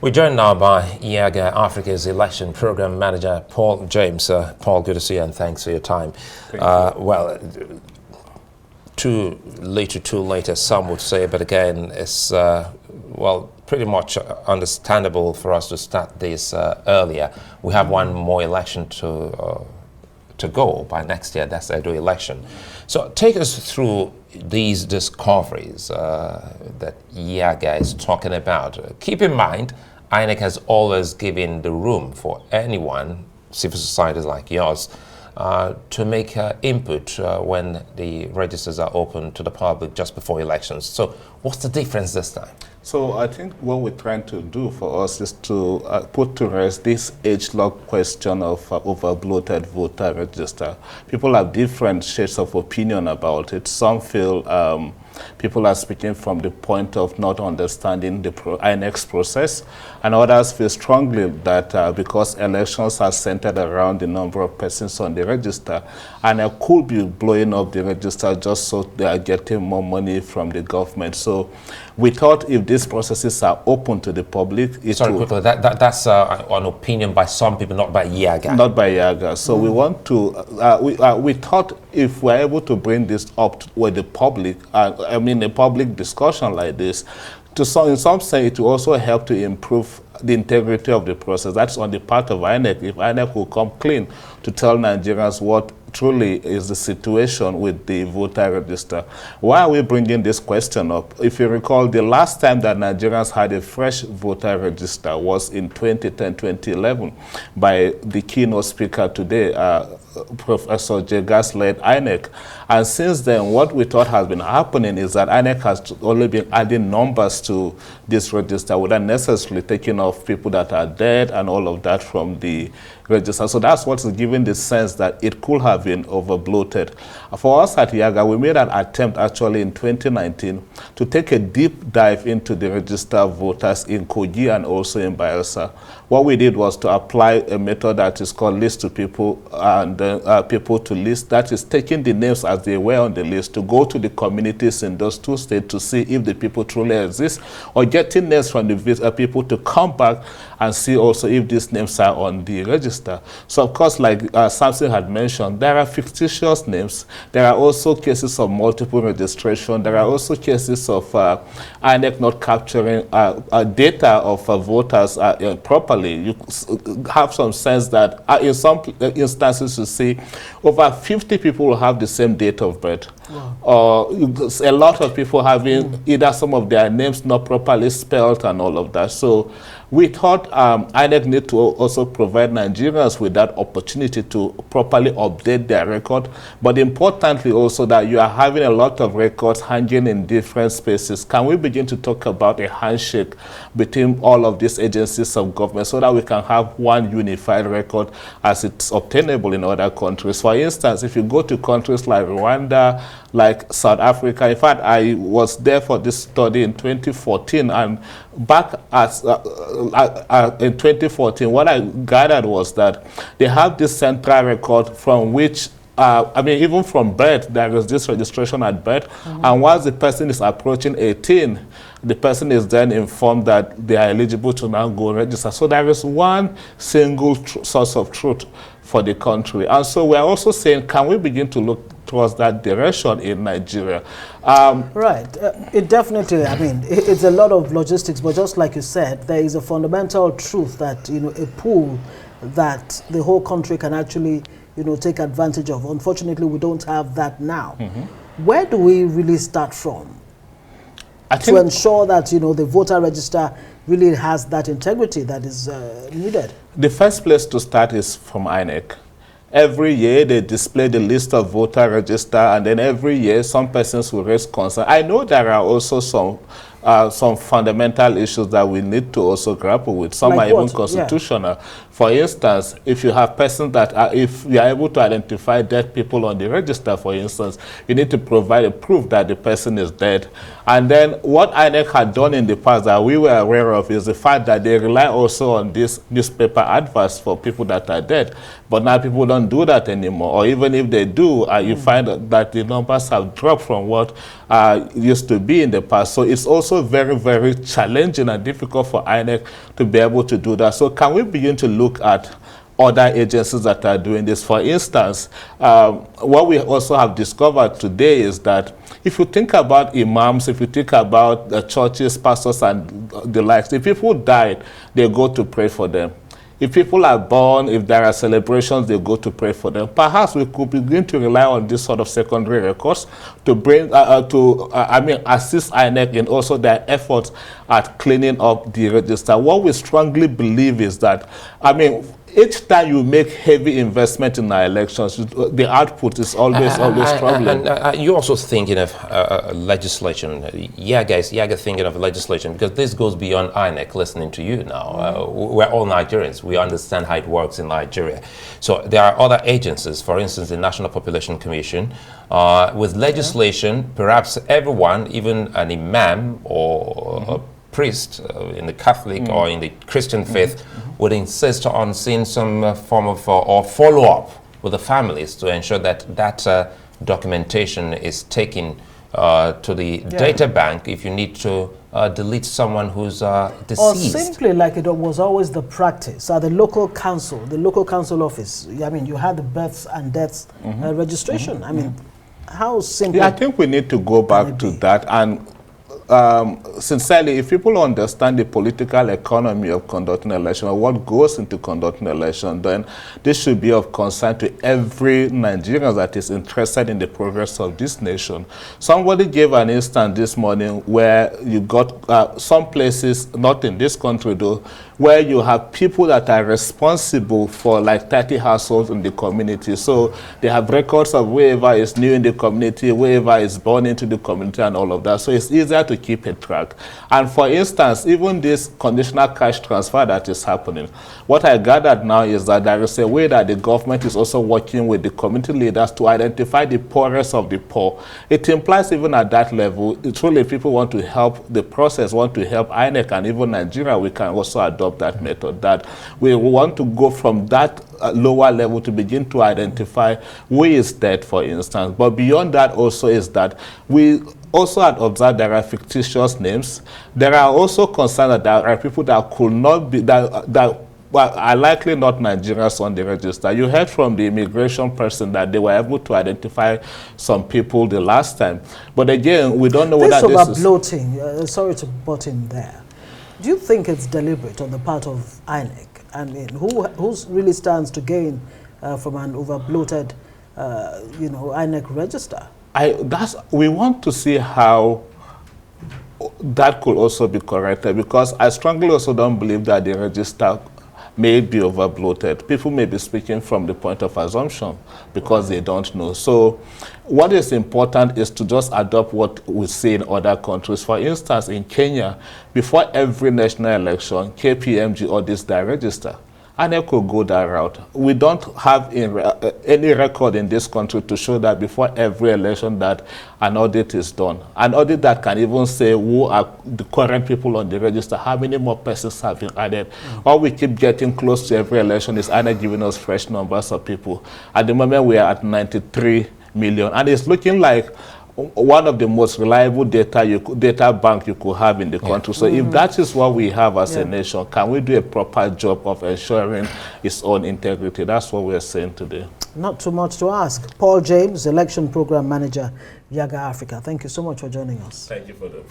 We're joined now by YIAGA Africa's election program manager, Paul James. Paul, good to see you and thanks for your time. Well, too late, as some would say, but again, it's, well, pretty much understandable for us to start this earlier. We have one more election to go by next year, that's the Edo election. So take us through these discoveries that YIAGA is talking about. Keep in mind, INEC has always given the room for anyone, civil societies like yours, to make input when the registers are open to the public just before elections. So what's the difference this time? So I think what we're trying to do for us is to put to rest this age-long question of over-bloated voter register. People have different shades of opinion about it. Some feel people are speaking from the point of not understanding the INEC's process, and others feel strongly that because elections are centered around the number of persons on the register, and it could be blowing up the register just so they are getting more money from the government. So we thought if these processes are open to the public, Sorry, quickly, that's an opinion by some people, not by YIAGA. Not by YIAGA. So we want to, we thought if we're able to bring this up with the public, I mean a public discussion like this, in some sense it will also help to improve the integrity of the process. That's on the part of INEC. If INEC will come clean to tell Nigerians what truly is the situation with the voter register. Why are we bringing this question up? If you recall, the last time that Nigerians had a fresh voter register was in 2010-2011 by the keynote speaker today, Professor Jegas-led INEC. And since then, what we thought has been happening is that INEC has only been adding numbers to this register without necessarily taking off people that are dead and all of that from the register. So that's what's giving the sense that it could have been over-bloated. For us at YIAGA, we made an attempt actually in 2019 to take a deep dive into the registered voters in Kogi and also in Bayelsa. What we did was to apply a method that is called list to people and people to list. That is taking the names as they were on the list to go to the communities in those two states to see if the people truly exist, or getting names from the people to come back and see also if these names are on the register. So of course, like Samson had mentioned, there are fictitious names. There are also cases of multiple registration. There are also cases of INEC not capturing data of voters properly. You have some sense that in some instances you see over 50 people will have the same date of birth. Wow. Or a lot of people having either some of their names not properly spelled and all of that. So we thought INEC need to also provide Nigerians with that opportunity to properly update their record, but importantly also that you are having a lot of records hanging in different spaces. Can we begin to talk about a handshake between all of these agencies of government so that we can have one unified record as it's obtainable in other countries? For instance, if you go to countries like Rwanda, like South Africa, in fact, I was there for this study in 2014, and back at, in 2014, what I gathered was that they have this central record from which I mean, even from birth, there is this registration at birth. And once the person is approaching 18, the person is then informed that they are eligible to now go register. So there is one single source of truth for the country. And so we're also saying, can we begin to look towards that direction in Nigeria? Right. It definitely, I mean, it's a lot of logistics, but just like you said, there is a fundamental truth that, you know, a pool that the whole country can actually, you know, take advantage of. Unfortunately, we don't have that now. Where do we really start from to ensure that, you know, the voter register really has that integrity that is needed? The first place to start is from INEC. Every year they display the list of voter register, and then every year some persons will raise concern. I know there are also some fundamental issues that we need to also grapple with. Some like are even constitutional. Yeah. For instance, if you have persons that are, if you are able to identify dead people on the register, for instance, you need to provide a proof that the person is dead. And then what INEC had done in the past that we were aware of is the fact that they rely also on this newspaper adverts for people that are dead. But now people don't do that anymore. Or even if they do, you find that the numbers have dropped from what used to be in the past. So it's also also very, very challenging and difficult for INEC to be able to do that. So can we begin to look at other agencies that are doing this? For instance, what we also have discovered today is that if you think about imams, if you think about the churches, pastors, and the likes, if people died, they go to pray for them. If people are born, if there are celebrations, they go to pray for them. Perhaps we could begin to rely on this sort of secondary records to bring, assist INEC in also their efforts at cleaning up the register. What we strongly believe is that, each time you make heavy investment in our elections, the output is always struggling. And you're also thinking of legislation. YIAGA thinking of legislation, because this goes beyond INEC listening to you now. We're all Nigerians. We understand how it works in Nigeria. So there are other agencies, for instance, the National Population Commission, with legislation, perhaps everyone, even an imam or a priest in the Catholic or in the Christian faith, would insist on seeing some form of or follow-up with the families to ensure that that documentation is taken to the data bank if you need to delete someone who's deceased. Or simply like it was always the practice at the local council office. You had the births and deaths registration. How simple? Yeah, I think we need to go back to that. And sincerely, if people understand the political economy of conducting an election, or what goes into conducting an election, then this should be of concern to every Nigerian that is interested in the progress of this nation. Somebody gave an instance this morning where you got some places, not in this country though, where you have people that are responsible for like 30 households in the community. So they have records of whoever is new in the community, whoever is born into the community and all of that. So it's easier to keep a track. And for instance, even this conditional cash transfer that is happening, what I gathered now is that there is a way that the government is also working with the community leaders to identify the poorest of the poor. It implies even at that level, truly people want to help the process, want to help INEC and even Nigeria, we can also adopt that method, that we want to go from that lower level to begin to identify who is dead, for instance. But beyond that also is that we also had observed there are fictitious names. There are also concerns that there are people that could not be, that are likely not Nigerians on the register. You heard from the immigration person that they were able to identify some people the last time. But again, we don't know whether this is... bloating. Sorry to butt in there. Do you think it's deliberate on the part of INEC? Who really stands to gain from an over-bloated, INEC register? We want to see how that could also be corrected, because I strongly also don't believe that the register may be over-bloated. People may be speaking from the point of assumption because they don't know. So what is important is to just adopt what we see in other countries. For instance, in Kenya, before every national election, KPMG audits their register. And they could go that route. We don't have any record in this country to show that before every election that an audit is done. An audit that can even say who are the current people on the register, how many more persons have been added. All we keep getting close to every election is either giving us fresh numbers of people. At the moment, we are at 93 million. And it's looking like one of the most reliable data bank you could have in the country. So if that is what we have as a nation, can we do a proper job of ensuring its own integrity? That's what we're saying today. Not too much to ask. Paul James, Election Program Manager, YIAGA Africa. Thank you so much for joining us. Thank you for that.